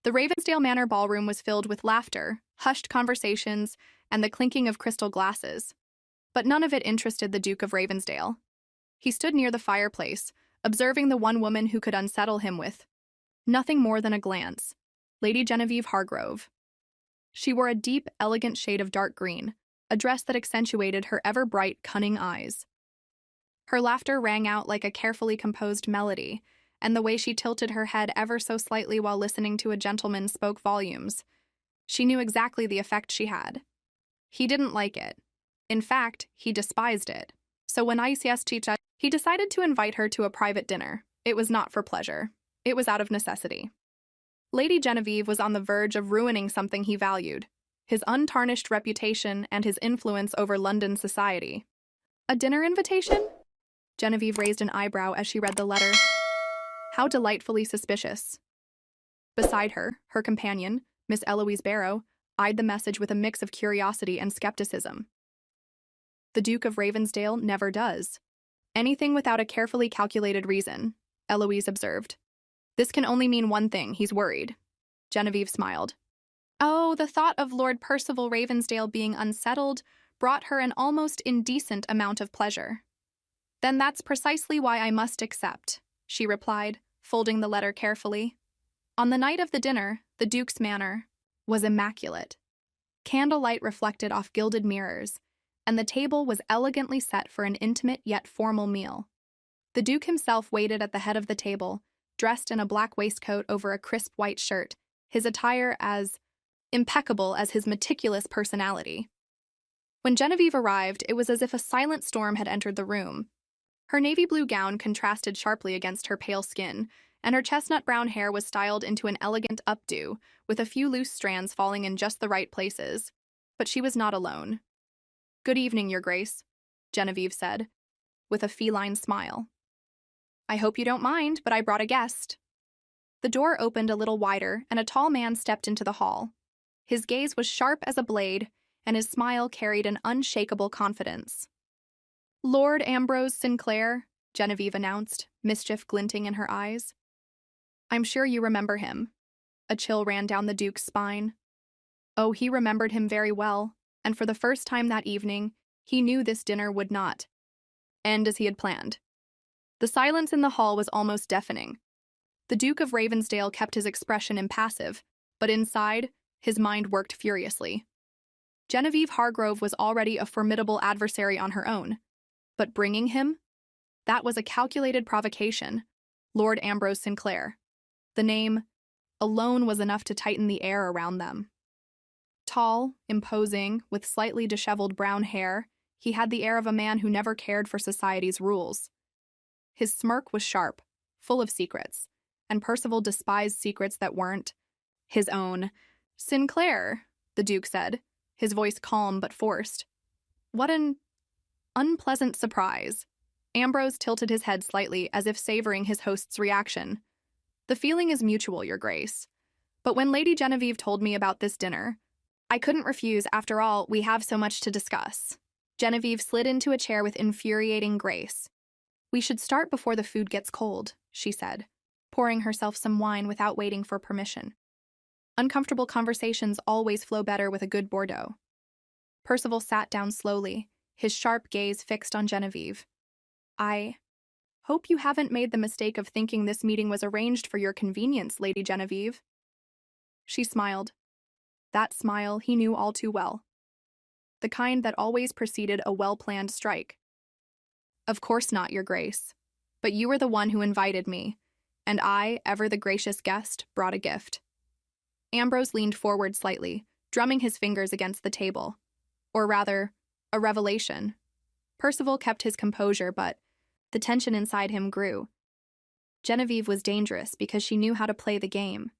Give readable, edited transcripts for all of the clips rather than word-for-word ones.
The Ravensdale Manor ballroom was filled with laughter, hushed conversations, and the clinking of crystal glasses. But none of it interested the Duke of Ravensdale. He stood near the fireplace, observing the one woman who could unsettle him with nothing more than a glance, Lady Genevieve Hargrove. She wore a deep, elegant shade of dark green, a dress that accentuated her ever-bright, cunning eyes. Her laughter rang out like a carefully composed melody, and the way she tilted her head ever so slightly while listening to a gentleman spoke volumes. She knew exactly the effect she had. He didn't like it. In fact, he despised it. So when he decided to invite her to a private dinner. It was not for pleasure. It was out of necessity. Lady Genevieve was on the verge of ruining something he valued, his untarnished reputation and his influence over London society. A dinner invitation? Genevieve raised an eyebrow as she read the letter. How delightfully suspicious. Beside her, her companion, Miss Eloise Barrow, eyed the message with a mix of curiosity and skepticism. The Duke of Ravensdale never does anything without a carefully calculated reason, Eloise observed. This can only mean one thing, he's worried. Genevieve smiled. Oh, the thought of Lord Percival Ravensdale being unsettled brought her an almost indecent amount of pleasure. Then that's precisely why I must accept, she replied, folding the letter carefully. On the night of the dinner, the Duke's manor was immaculate. Candlelight reflected off gilded mirrors, and the table was elegantly set for an intimate yet formal meal. The Duke himself waited at the head of the table, dressed in a black waistcoat over a crisp white shirt, his attire as impeccable as his meticulous personality. When Genevieve arrived, it was as if a silent storm had entered the room. Her navy blue gown contrasted sharply against her pale skin, and her chestnut brown hair was styled into an elegant updo, with a few loose strands falling in just the right places. But she was not alone. Good evening, Your Grace, Genevieve said, with a feline smile. I hope you don't mind, but I brought a guest. The door opened a little wider, and a tall man stepped into the hall. His gaze was sharp as a blade, and his smile carried an unshakable confidence. Lord Ambrose Sinclair, Genevieve announced, mischief glinting in her eyes. I'm sure you remember him. A chill ran down the Duke's spine. Oh, he remembered him very well, and for the first time that evening, he knew this dinner would not end as he had planned. The silence in the hall was almost deafening. The Duke of Ravensdale kept his expression impassive, but inside, his mind worked furiously. Genevieve Hargrove was already a formidable adversary on her own, but bringing him? That was a calculated provocation. Lord Ambrose Sinclair. The name alone was enough to tighten the air around them. Tall, imposing, with slightly disheveled brown hair, he had the air of a man who never cared for society's rules. His smirk was sharp, full of secrets, and Percival despised secrets that weren't his own. Sinclair, the Duke said, his voice calm but forced. What an unpleasant surprise. Ambrose tilted his head slightly as if savoring his host's reaction. The feeling is mutual, Your Grace. But when Lady Genevieve told me about this dinner, I couldn't refuse. After all, we have so much to discuss. Genevieve slid into a chair with infuriating grace. We should start before the food gets cold, she said, pouring herself some wine without waiting for permission. Uncomfortable conversations always flow better with a good Bordeaux. Percival sat down slowly, his sharp gaze fixed on Genevieve. I hope you haven't made the mistake of thinking this meeting was arranged for your convenience, Lady Genevieve. She smiled. That smile he knew all too well. The kind that always preceded a well-planned strike. Of course not, Your Grace. But you were the one who invited me, and I, ever the gracious guest, brought a gift. Ambrose leaned forward slightly, drumming his fingers against the table. Or rather, a revelation. Percival kept his composure, but the tension inside him grew. Genevieve was dangerous because she knew how to play the game.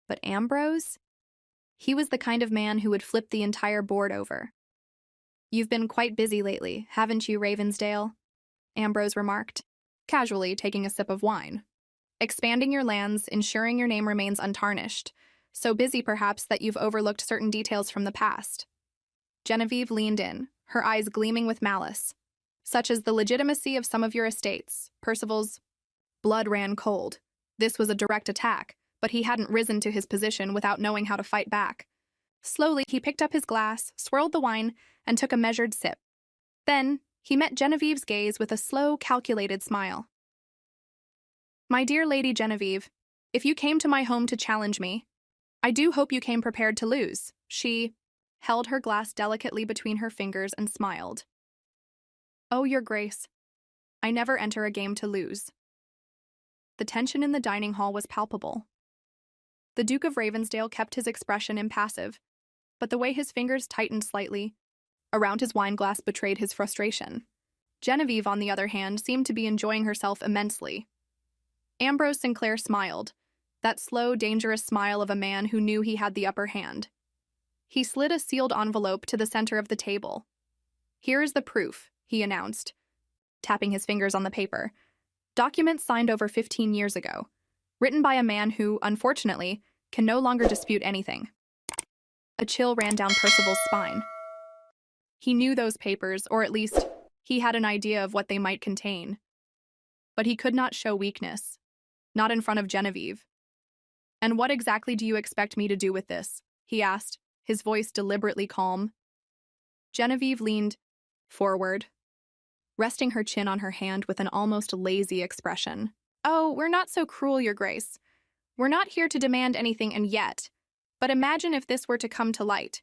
But Ambrose? He was the kind of man who would flip the entire board over. You've been quite busy lately, haven't you, Ravensdale? Ambrose remarked, casually taking a sip of wine. Expanding your lands, ensuring your name remains untarnished. So busy, perhaps, that you've overlooked certain details from the past. Genevieve leaned in, her eyes gleaming with malice. Such as the legitimacy of some of your estates. Percival's blood ran cold. This was a direct attack, but he hadn't risen to his position without knowing how to fight back. Slowly, he picked up his glass, swirled the wine, and took a measured sip. Then, he met Genevieve's gaze with a slow, calculated smile. "My dear Lady Genevieve, if you came to my home to challenge me, I do hope you came prepared to lose." She held her glass delicately between her fingers and smiled. "Oh, Your Grace, I never enter a game to lose." The tension in the dining hall was palpable. The Duke of Ravensdale kept his expression impassive, but the way his fingers tightened slightly around his wineglass betrayed his frustration. Genevieve, on the other hand, seemed to be enjoying herself immensely. Ambrose Sinclair smiled, that slow, dangerous smile of a man who knew he had the upper hand. He slid a sealed envelope to the center of the table. "Here is the proof," he announced, tapping his fingers on the paper. "Documents signed over 15 years ago, written by a man who, unfortunately, can no longer dispute anything." A chill ran down Percival's spine. He knew those papers, or at least, he had an idea of what they might contain. But he could not show weakness, not in front of Genevieve. "And what exactly do you expect me to do with this?" he asked, his voice deliberately calm. Genevieve leaned forward, resting her chin on her hand with an almost lazy expression. "Oh, we're not so cruel, Your Grace. We're not here to demand anything and yet. But imagine if this were to come to light.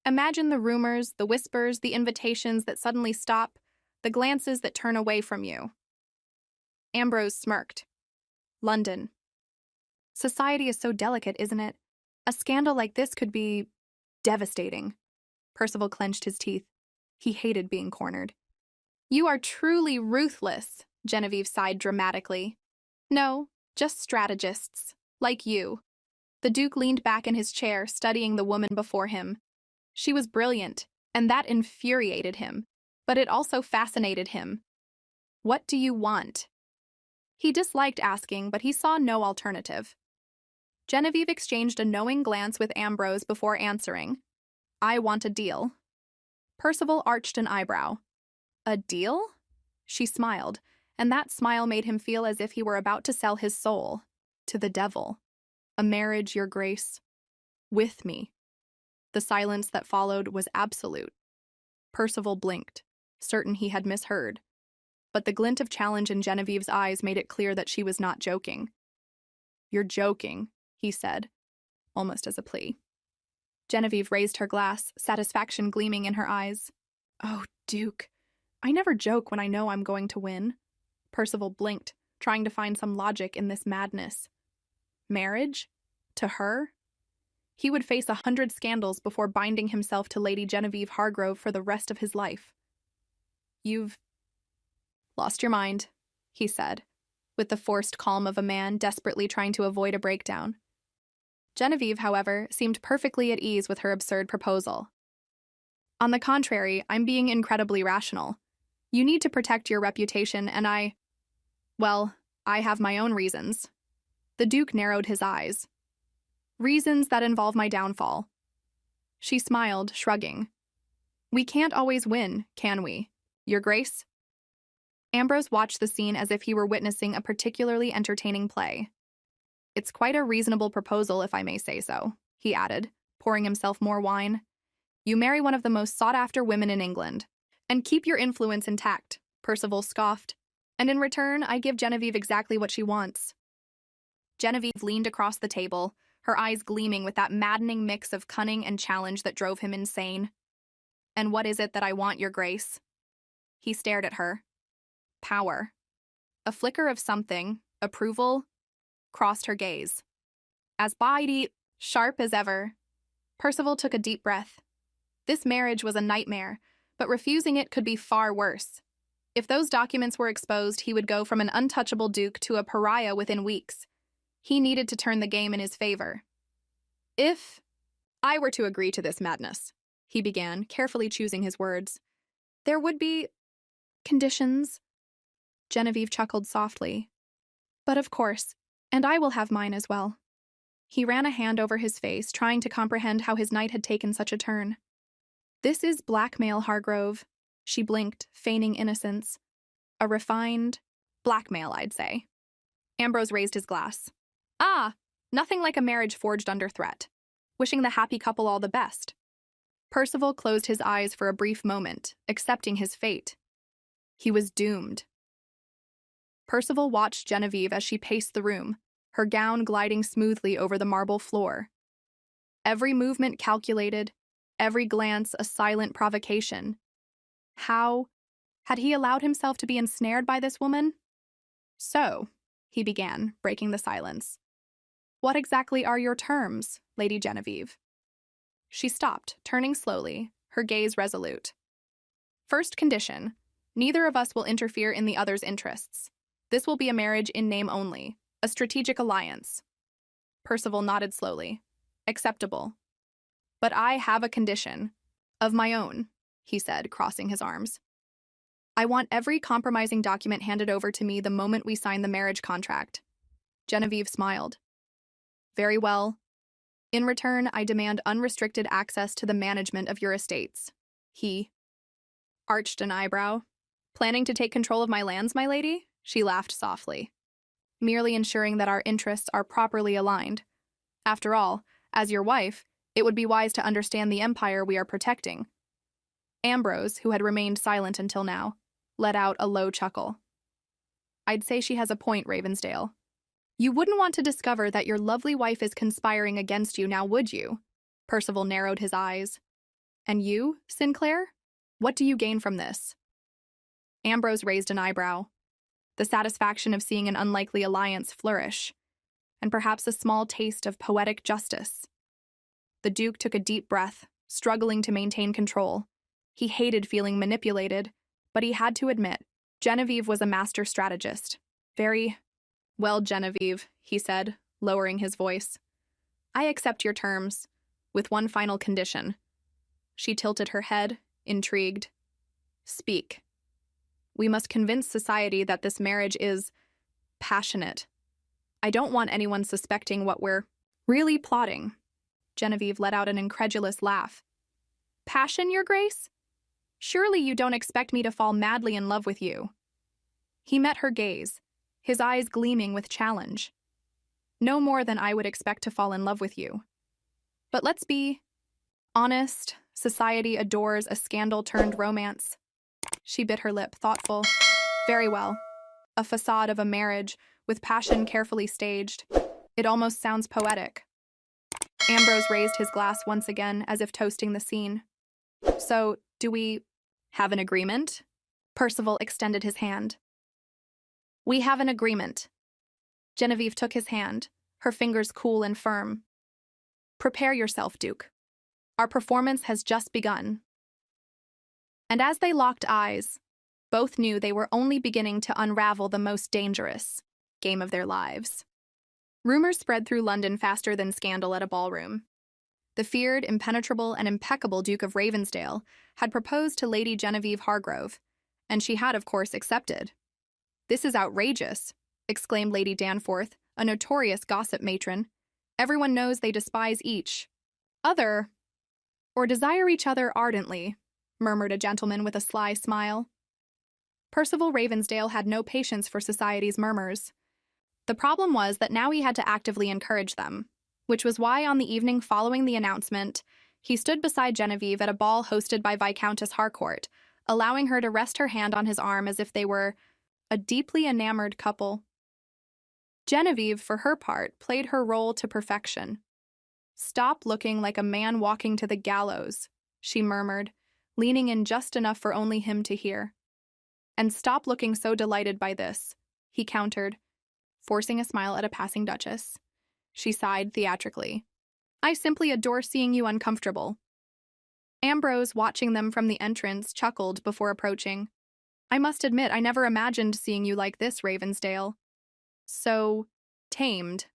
Imagine the rumors, the whispers, the invitations that suddenly stop, the glances that turn away from you." Ambrose smirked. "London. Society is so delicate, isn't it? A scandal like this could be devastating." Percival clenched his teeth. He hated being cornered. "You are truly ruthless," Genevieve sighed dramatically. "No, just strategists, like you." The Duke leaned back in his chair, studying the woman before him. She was brilliant, and that infuriated him, but it also fascinated him. "What do you want?" He disliked asking, but he saw no alternative. Genevieve exchanged a knowing glance with Ambrose before answering. "I want a deal." Percival arched an eyebrow. "A deal?" She smiled, and that smile made him feel as if he were about to sell his soul to the devil. "A marriage, Your Grace. With me." The silence that followed was absolute. Percival blinked, certain he had misheard. But the glint of challenge in Genevieve's eyes made it clear that she was not joking. "You're joking," he said, almost as a plea. Genevieve raised her glass, satisfaction gleaming in her eyes. "Oh, Duke, I never joke when I know I'm going to win." Percival blinked, trying to find some logic in this madness. Marriage? To her? He would face 100 scandals before binding himself to Lady Genevieve Hargrove for the rest of his life. "You've lost your mind," he said, with the forced calm of a man desperately trying to avoid a breakdown. Genevieve, however, seemed perfectly at ease with her absurd proposal. "On the contrary, I'm being incredibly rational. You need to protect your reputation, and I have my own reasons." The Duke narrowed his eyes. "Reasons that involve my downfall." She smiled, shrugging. "We can't always win, can we, Your Grace?" Ambrose watched the scene as if he were witnessing a particularly entertaining play. "It's quite a reasonable proposal, if I may say so," he added, pouring himself more wine. "You marry one of the most sought-after women in England, and keep your influence intact," Percival scoffed. "And in return, I give Genevieve exactly what she wants." Genevieve leaned across the table, her eyes gleaming with that maddening mix of cunning and challenge that drove him insane. "And what is it that I want, Your Grace?" He stared at her. Power. A flicker of something, approval, crossed her gaze. As body sharp as ever, Percival took a deep breath. This marriage was a nightmare, but refusing it could be far worse. If those documents were exposed, he would go from an untouchable duke to a pariah within weeks. He needed to turn the game in his favor. "If I were to agree to this madness," he began, carefully choosing his words, "there would be conditions." Genevieve chuckled softly. "But of course, and I will have mine as well." He ran a hand over his face, trying to comprehend how his night had taken such a turn. "This is blackmail, Hargrove." She blinked, feigning innocence. "A refined blackmail, I'd say." Ambrose raised his glass. "Ah, Nothing like a marriage forged under threat. Wishing the happy couple all the best. Percival closed his eyes for a brief moment, accepting his fate. He was doomed. Percival watched Genevieve as she paced the room, her gown gliding smoothly over the marble floor. Every movement calculated, every glance a silent provocation. How had he allowed himself to be ensnared by this woman? So, he began, breaking the silence. What exactly are your terms, Lady Genevieve? She stopped, turning slowly, her gaze resolute. First condition, neither of us will interfere in the other's interests. This will be a marriage in name only, a strategic alliance. Percival nodded slowly. Acceptable. But I have a condition. Of my own, he said, crossing his arms. I want every compromising document handed over to me the moment we sign the marriage contract. Genevieve smiled. Very well. In return, I demand unrestricted access to the management of your estates. He arched an eyebrow. Planning to take control of my lands, my lady? She laughed softly. Merely ensuring that our interests are properly aligned. After all, as your wife, it would be wise to understand the empire we are protecting. Ambrose, who had remained silent until now, let out a low chuckle. I'd say she has a point, Ravensdale. You wouldn't want to discover that your lovely wife is conspiring against you now, would you? Percival narrowed his eyes. And you, Sinclair? What do you gain from this? Ambrose raised an eyebrow. The satisfaction of seeing an unlikely alliance flourish, and perhaps a small taste of poetic justice. The Duke took a deep breath, struggling to maintain control. He hated feeling manipulated, but he had to admit, Genevieve was a master strategist. Very well, Genevieve, he said, lowering his voice. I accept your terms, with one final condition. She tilted her head, intrigued. Speak. We must convince society that this marriage is passionate. I don't want anyone suspecting what we're really plotting. Genevieve let out an incredulous laugh. Passion, Your Grace? Surely you don't expect me to fall madly in love with you. He met her gaze, his eyes gleaming with challenge. No more than I would expect to fall in love with you. But let's be honest, society adores a scandal-turned romance. She bit her lip, thoughtful. Very well. A facade of a marriage, with passion carefully staged. It almost sounds poetic. Ambrose raised his glass once again, as if toasting the scene. So, do we have an agreement? Percival extended his hand. We have an agreement. Genevieve took his hand, her fingers cool and firm. Prepare yourself, Duke. Our performance has just begun. And as they locked eyes, both knew they were only beginning to unravel the most dangerous game of their lives. Rumors spread through London faster than scandal at a ballroom. The feared, impenetrable, and impeccable Duke of Ravensdale had proposed to Lady Genevieve Hargrove, and she had, of course, accepted. This is outrageous, exclaimed Lady Danforth, a notorious gossip matron. Everyone knows they despise each other, or desire each other ardently, murmured a gentleman with a sly smile. Percival Ravensdale had no patience for society's murmurs. The problem was that now he had to actively encourage them, which was why on the evening following the announcement, he stood beside Genevieve at a ball hosted by Viscountess Harcourt, allowing her to rest her hand on his arm as if they were a deeply enamored couple. Genevieve, for her part, played her role to perfection. Stop looking like a man walking to the gallows, she murmured, leaning in just enough for only him to hear. And stop looking so delighted by this, he countered, forcing a smile at a passing duchess. She sighed theatrically. I simply adore seeing you uncomfortable. Ambrose, watching them from the entrance, chuckled before approaching. I must admit, I never imagined seeing you like this, Ravensdale. So tamed.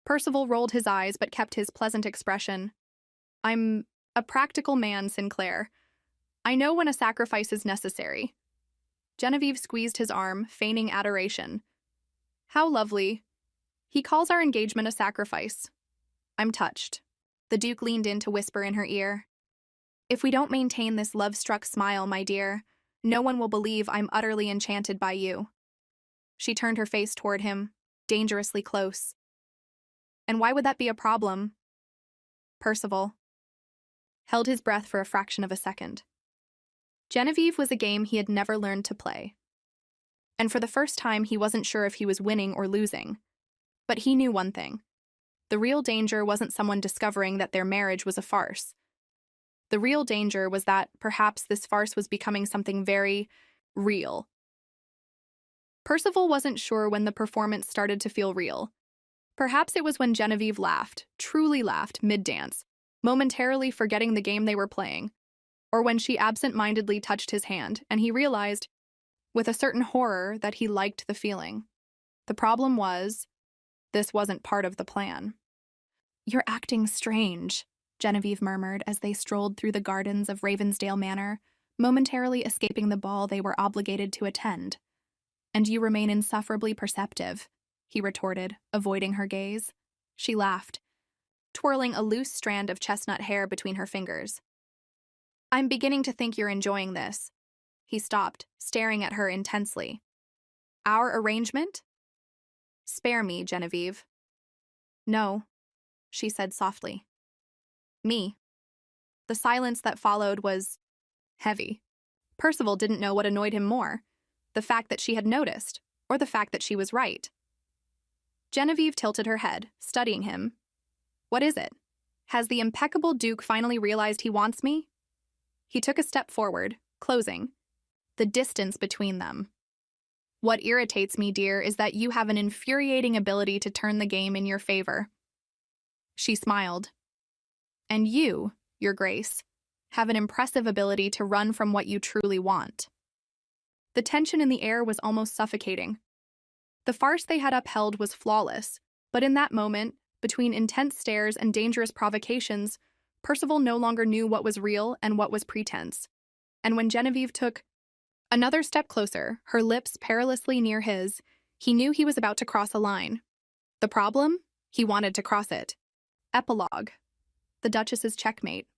Percival rolled his eyes but kept his pleasant expression. I'm a practical man, Sinclair. I know when a sacrifice is necessary. Genevieve squeezed his arm, feigning adoration. How lovely. He calls our engagement a sacrifice. I'm touched. The Duke leaned in to whisper in her ear. If we don't maintain this love-struck smile, my dear, no one will believe I'm utterly enchanted by you. She turned her face toward him, dangerously close. And why would that be a problem? Percival held his breath for a fraction of a second. Genevieve was a game he had never learned to play. And for the first time, he wasn't sure if he was winning or losing. But he knew one thing. The real danger wasn't someone discovering that their marriage was a farce. The real danger was that perhaps this farce was becoming something very real. Percival wasn't sure when the performance started to feel real. Perhaps it was when Genevieve laughed, truly laughed, mid-dance, momentarily forgetting the game they were playing, or when she absent-mindedly touched his hand, and he realized, with a certain horror, that he liked the feeling. The problem was, this wasn't part of the plan. "You're acting strange," Genevieve murmured as they strolled through the gardens of Ravensdale Manor, momentarily escaping the ball they were obligated to attend. "And you remain insufferably perceptive," he retorted, avoiding her gaze. She laughed, twirling a loose strand of chestnut hair between her fingers. "I'm beginning to think you're enjoying this." He stopped, staring at her intensely. "Our arrangement?" "Spare me, Genevieve." "No," she said softly. "Me." The silence that followed was heavy. Percival didn't know what annoyed him more, the fact that she had noticed, or the fact that she was right. Genevieve tilted her head, studying him. "What is it? Has the impeccable Duke finally realized he wants me?" He took a step forward, closing the distance between them. "What irritates me, dear, is that you have an infuriating ability to turn the game in your favor." She smiled. "And you, Your Grace, have an impressive ability to run from what you truly want." The tension in the air was almost suffocating. The farce they had upheld was flawless, but in that moment, between intense stares and dangerous provocations, Percival no longer knew what was real and what was pretense. And when Genevieve took another step closer, her lips perilously near his, he knew he was about to cross a line. The problem? He wanted to cross it. Epilogue. The Duchess's checkmate.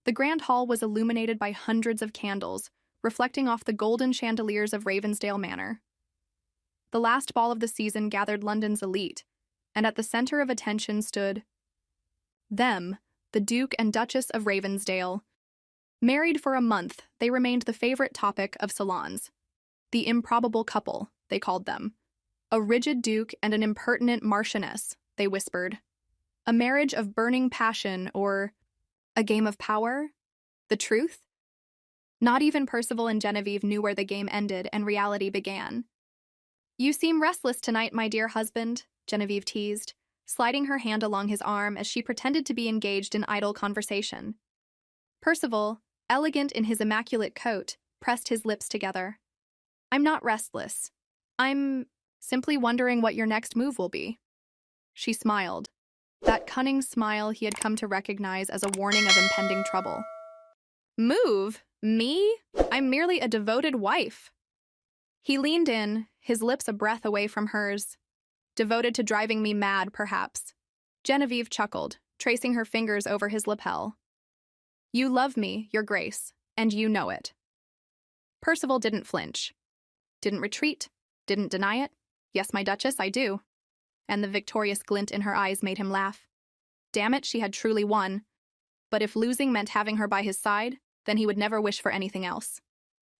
The grand hall was illuminated by hundreds of candles, reflecting off the golden chandeliers of Ravensdale Manor. The last ball of the season gathered London's elite, and at the center of attention stood them, the Duke and Duchess of Ravensdale. Married for a month, they remained the favorite topic of salons. The improbable couple, they called them. A rigid duke and an impertinent marchioness, they whispered. A marriage of burning passion, or a game of power? The truth? Not even Percival and Genevieve knew where the game ended and reality began. "You seem restless tonight, my dear husband," Genevieve teased, sliding her hand along his arm as she pretended to be engaged in idle conversation. Percival, elegant in his immaculate coat, pressed his lips together. "I'm not restless. I'm simply wondering what your next move will be." She smiled, that cunning smile he had come to recognize as a warning of impending trouble. "Move? Me? I'm merely a devoted wife." He leaned in, his lips a breath away from hers. "Devoted to driving me mad, perhaps." Genevieve chuckled, tracing her fingers over his lapel. "You love me, Your Grace, and you know it." Percival didn't flinch. Didn't retreat, didn't deny it. "Yes, my Duchess, I do." And the victorious glint in her eyes made him laugh. Damn it, she had truly won. But if losing meant having her by his side, then he would never wish for anything else.